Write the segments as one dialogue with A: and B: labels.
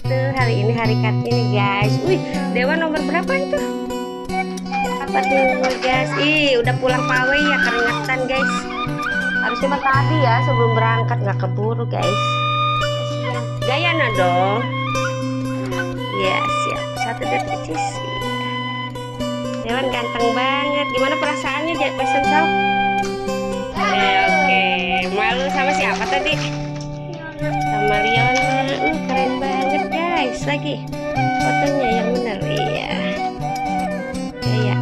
A: Tuh, hari ini hari Kartini guys. Wih, Dewa nomor berapa itu? Apa tuh guys? Ih, udah pulang pawai ya, keringetan guys. Harusnya mah tadi ya sebelum berangkat, nggak keburu guys. Gayana dong. Ya siap. 1 detik cis. Dewan ganteng banget. Gimana perasaannya jadi pesen Sal? Oke. Malu sama siapa tadi? Sama Liona. Keren banget guys. Lagi fotonya yang benar. Iya. Iya.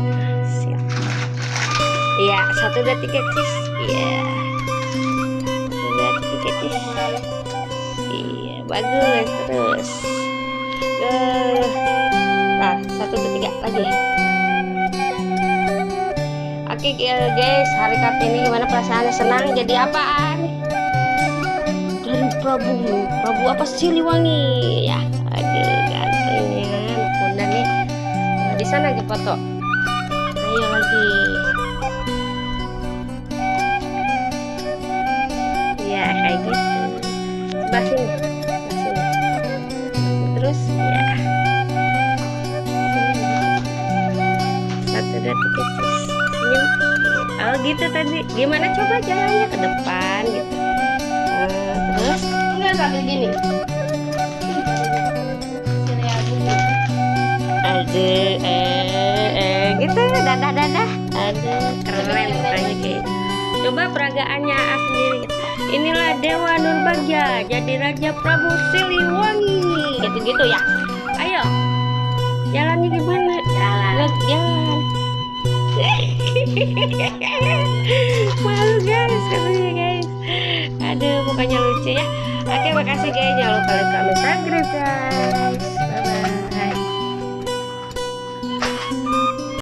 A: Siap. Iya. 1 detik cis. Iya. 1 detik cis. Iya. Bagus terus. Nah, 1, 2, 3 lagi. Oke guys, hari Kartini gimana perasaannya? Senang jadi apaan? Dari Prabu apa Siliwangi ya? Aduh gantengnya, bunda nih. Nah, di sana lagi foto. Ayo lagi. Ya kayak gitu. Sebelah sini. Terus ya. 1 detik kecil. Oh gitu tadi. Gimana coba jalannya ke depan gitu. Terus enggak sambil gini. Aduh, gitu dadah. Aduh, keren mukanya kayak. Coba peragaannya sendiri. Inilah Dewa Nurbagja jadi Raja Prabu Siliwangi. Gitu-gitu ya. Ayo. Jalannya gimana? Jalan. Malu guys katanya guys. Aduh mukanya lucu ya. Oke makasih guys, jangan lupa like, comment, subscribe guys.